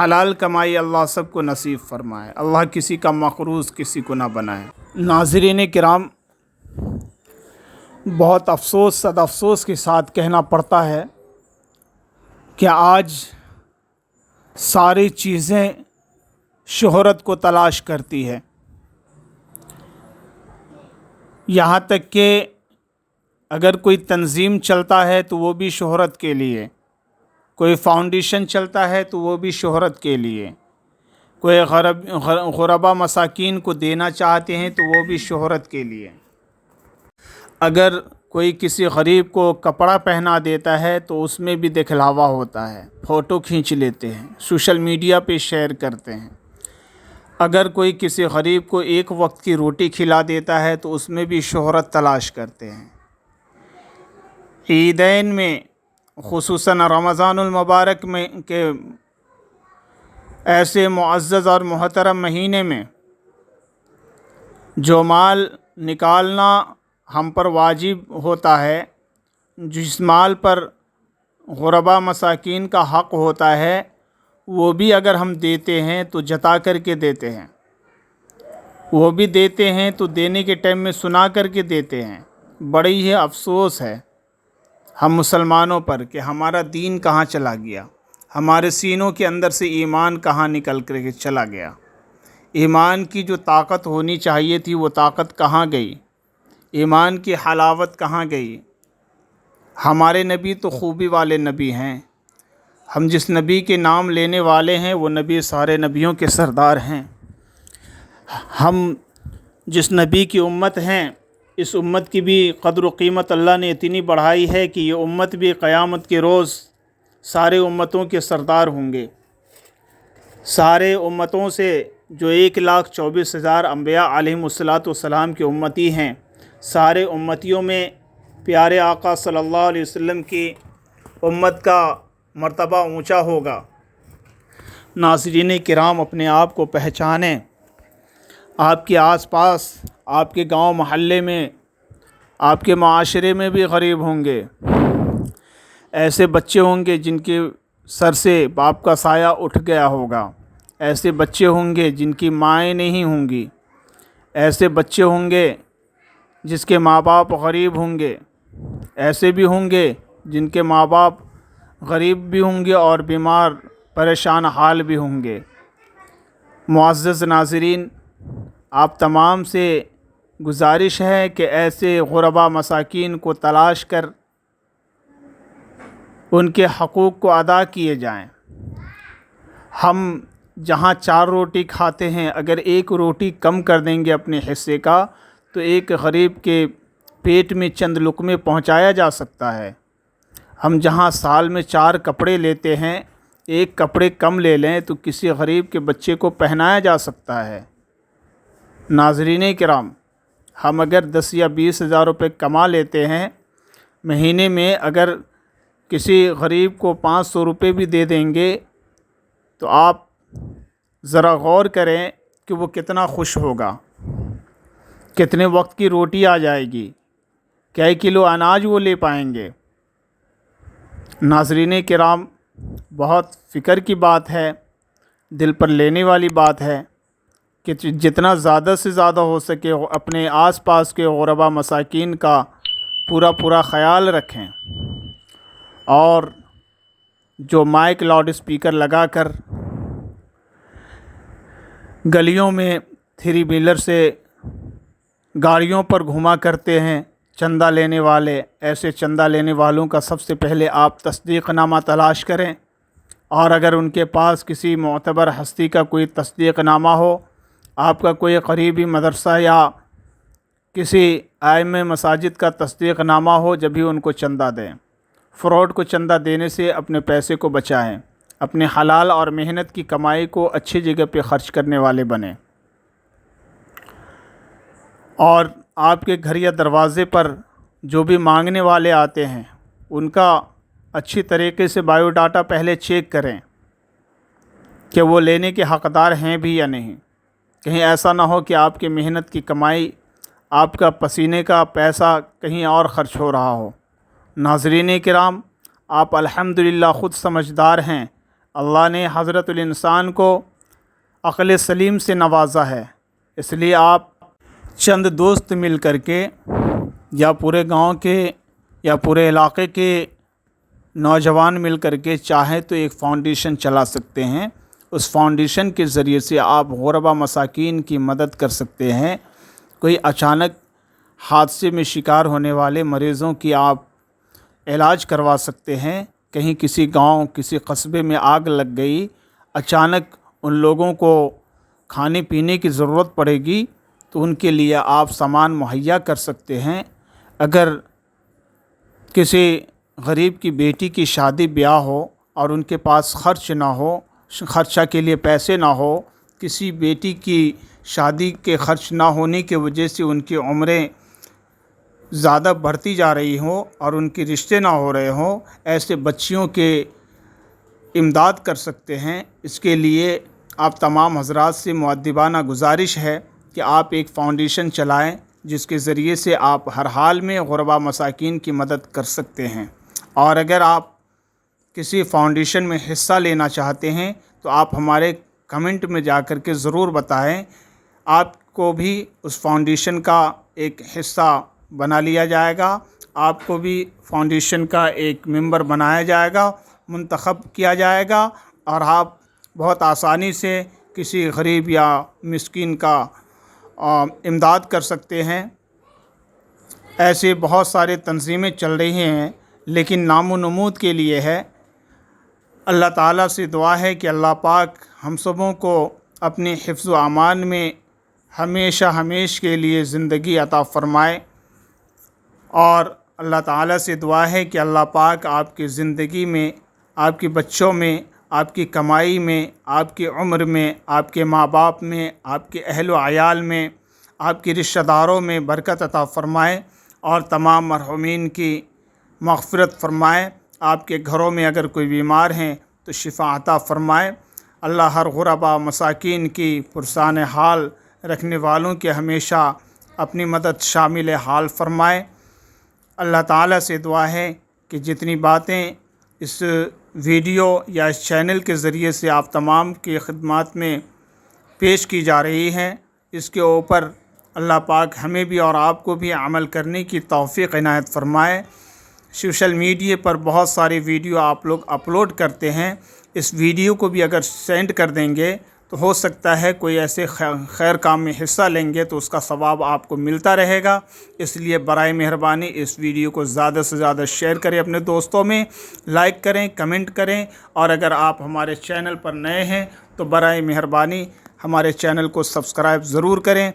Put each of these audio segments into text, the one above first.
حلال کمائی اللہ سب کو نصیب فرمائے، اللہ کسی کا مقروض کسی کو نہ بنائے۔ ناظرین کرام، بہت افسوس صد افسوس کے ساتھ کہنا پڑتا ہے کہ آج ساری چیزیں شہرت کو تلاش کرتی ہے، یہاں تک کہ اگر کوئی تنظیم چلتا ہے تو وہ بھی شہرت کے لیے، کوئی فاؤنڈیشن چلتا ہے تو وہ بھی شہرت کے لیے، کوئی غربا مساکین کو دینا چاہتے ہیں تو وہ بھی شہرت کے لیے، اگر کوئی کسی غریب کو کپڑا پہنا دیتا ہے تو اس میں بھی دکھلاوا ہوتا ہے، فوٹو کھینچ لیتے ہیں، سوشل میڈیا پہ شیئر کرتے ہیں۔ اگر کوئی کسی غریب کو ایک وقت کی روٹی کھلا دیتا ہے تو اس میں بھی شہرت تلاش کرتے ہیں۔ عیدین میں، خصوصاً رمضان المبارک میں کے ایسے معزز اور محترم مہینے میں جو مال نکالنا ہم پر واجب ہوتا ہے، جس مال پر غربا مساکین کا حق ہوتا ہے، وہ بھی اگر ہم دیتے ہیں تو جتا کر کے دیتے ہیں، وہ بھی دیتے ہیں تو دینے کے ٹائم میں سنا کر کے دیتے ہیں۔ بڑی ہی افسوس ہے ہم مسلمانوں پر کہ ہمارا دین کہاں چلا گیا، ہمارے سینوں کے اندر سے ایمان کہاں نکل کر کے چلا گیا، ایمان کی جو طاقت ہونی چاہیے تھی وہ طاقت کہاں گئی، ایمان کی حلاوت کہاں گئی۔ ہمارے نبی تو خوبی والے نبی ہیں، ہم جس نبی کے نام لینے والے ہیں وہ نبی سارے نبیوں کے سردار ہیں۔ ہم جس نبی کی امت ہیں، اس امت کی بھی قدر و قیمت اللہ نے اتنی بڑھائی ہے کہ یہ امت بھی قیامت کے روز سارے امتوں کے سردار ہوں گے۔ سارے امتوں سے جو 1,24,000 انبیاء علیہم السلام کے امتی ہیں، سارے امتیوں میں پیارے آقا صلی اللہ علیہ وسلم کی امت کا مرتبہ اونچا ہوگا۔ ناظرین کرام، اپنے آپ کو پہچانیں، آپ کے آس پاس، آپ کے گاؤں محلے میں، آپ کے معاشرے میں بھی غریب ہوں گے، ایسے بچے ہوں گے جن کے سر سے باپ کا سایہ اٹھ گیا ہوگا، ایسے بچے ہوں گے جن کی مائیں نہیں ہوں گی، ایسے بچے ہوں گے جس کے ماں باپ غریب ہوں گے، ایسے بھی ہوں گے جن کے ماں باپ غریب بھی ہوں گے اور بیمار پریشان حال بھی ہوں گے۔ معزز ناظرین، آپ تمام سے گزارش ہے کہ ایسے غربا مساکین کو تلاش کر ان کے حقوق کو ادا کیے جائیں۔ ہم جہاں 4 روٹی کھاتے ہیں، اگر ایک روٹی کم کر دیں گے اپنے حصے کا تو ایک غریب کے پیٹ میں چند لقمے پہنچایا جا سکتا ہے۔ ہم جہاں سال میں 4 کپڑے لیتے ہیں، ایک کپڑے کم لے لیں تو کسی غریب کے بچے کو پہنایا جا سکتا ہے۔ ناظرین کرام، ہم اگر 10 یا 20 ہزار روپے کما لیتے ہیں، مہینے میں اگر کسی غریب کو 500 روپے بھی دے دیں گے تو آپ ذرا غور کریں کہ وہ کتنا خوش ہوگا، کتنے وقت کی روٹی آ جائے گی، کئی کلو اناج وہ لے پائیں گے۔ ناظرین کرام، بہت فکر کی بات ہے، دل پر لینے والی بات ہے کہ جتنا زیادہ سے زیادہ ہو سکے اپنے آس پاس کے غربا مساکین کا پورا خیال رکھیں، اور جو مائک لاؤڈ اسپیکر لگا کر گلیوں میں 3 ویلر سے گاڑیوں پر گھوما کرتے ہیں چندہ لینے والے، ایسے چندہ لینے والوں کا سب سے پہلے آپ تصدیق نامہ تلاش کریں، اور اگر ان کے پاس کسی معتبر ہستی کا کوئی تصدیق نامہ ہو، آپ کا کوئی قریبی مدرسہ یا کسی ائمہ مساجد کا تصدیق نامہ ہو، جب بھی ان کو چندہ دیں۔ فراڈ کو چندہ دینے سے اپنے پیسے کو بچائیں، اپنے حلال اور محنت کی کمائی کو اچھی جگہ پہ خرچ کرنے والے بنیں، اور آپ کے گھر یا دروازے پر جو بھی مانگنے والے آتے ہیں ان کا اچھی طریقے سے بایو ڈاٹا پہلے چیک کریں کہ وہ لینے کے حقدار ہیں بھی یا نہیں۔ کہیں ایسا نہ ہو کہ آپ کی محنت کی کمائی، آپ کا پسینے کا پیسہ کہیں اور خرچ ہو رہا ہو۔ ناظرین کرام، آپ الحمدللہ خود سمجھدار ہیں، اللہ نے حضرت الانسان کو عقل سلیم سے نوازا ہے، اس لیے آپ چند دوست مل کر کے یا پورے گاؤں کے یا پورے علاقے کے نوجوان مل کر کے چاہیں تو ایک فاؤنڈیشن چلا سکتے ہیں۔ اس فاؤنڈیشن کے ذریعے سے آپ غربا مساکین کی مدد کر سکتے ہیں۔ کوئی اچانک حادثے میں شکار ہونے والے مریضوں کی آپ علاج کروا سکتے ہیں۔ کہیں کسی گاؤں کسی قصبے میں آگ لگ گئی، اچانک ان لوگوں کو کھانے پینے کی ضرورت پڑے گی تو ان کے لیے آپ سامان مہیا کر سکتے ہیں۔ اگر کسی غریب کی بیٹی کی شادی بیاہ ہو اور ان کے پاس خرچ نہ ہو، خرچہ کے لیے پیسے نہ ہو، کسی بیٹی کی شادی کے خرچ نہ ہونے کی وجہ سے ان کی عمریں زیادہ بڑھتی جا رہی ہوں اور ان کے رشتے نہ ہو رہے ہوں، ایسے بچیوں کے امداد کر سکتے ہیں۔ اس کے لیے آپ تمام حضرات سے مؤدبانہ گزارش ہے کہ آپ ایک فاؤنڈیشن چلائیں جس کے ذریعے سے آپ ہر حال میں غربا مساکین کی مدد کر سکتے ہیں۔ اور اگر آپ کسی فاؤنڈیشن میں حصہ لینا چاہتے ہیں تو آپ ہمارے کمنٹ میں جا کر کے ضرور بتائیں، آپ کو بھی اس فاؤنڈیشن کا ایک حصہ بنا لیا جائے گا، آپ کو بھی فاؤنڈیشن کا ایک ممبر بنایا جائے گا، منتخب کیا جائے گا، اور آپ بہت آسانی سے کسی غریب یا مسکین کا امداد کر سکتے ہیں۔ ایسے بہت سارے تنظیمیں چل رہی ہیں لیکن نام و نمود کے لیے ہے۔ اللہ تعالیٰ سے دعا ہے کہ اللہ پاک ہم سبوں کو اپنے حفظ و امان میں ہمیشہ ہمیش کے لیے زندگی عطا فرمائے، اور اللہ تعالیٰ سے دعا ہے کہ اللہ پاک آپ کی زندگی میں، آپ کے بچوں میں، آپ کی کمائی میں، آپ کی عمر میں، آپ کے ماں باپ میں، آپ کے اہل و عیال میں، آپ کے رشتہ داروں میں برکت عطا فرمائے اور تمام مرحومین کی مغفرت فرمائے۔ آپ کے گھروں میں اگر کوئی بیمار ہیں تو شفا عطا فرمائے۔ اللہ ہر غربا مساکین کی پرسان حال رکھنے والوں کے ہمیشہ اپنی مدد شامل حال فرمائے۔ اللہ تعالیٰ سے دعا ہے کہ جتنی باتیں اس ویڈیو یا اس چینل کے ذریعے سے آپ تمام کی خدمات میں پیش کی جا رہی ہیں، اس کے اوپر اللہ پاک ہمیں بھی اور آپ کو بھی عمل کرنے کی توفیق عنایت فرمائے۔ سوشل میڈیا پر بہت سارے ویڈیو آپ لوگ اپلوڈ کرتے ہیں، اس ویڈیو کو بھی اگر سینڈ کر دیں گے تو ہو سکتا ہے کوئی ایسے خیر کام میں حصہ لیں گے تو اس کا ثواب آپ کو ملتا رہے گا۔ اس لیے برائے مہربانی اس ویڈیو کو زیادہ سے زیادہ شیئر کریں اپنے دوستوں میں، لائک کریں، کمنٹ کریں، اور اگر آپ ہمارے چینل پر نئے ہیں تو برائے مہربانی ہمارے چینل کو سبسکرائب ضرور کریں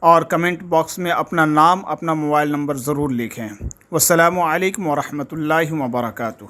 اور کمنٹ باکس میں اپنا نام، اپنا موبائل نمبر ضرور لکھیں۔ والسلام علیکم ورحمۃ اللہ وبرکاتہ۔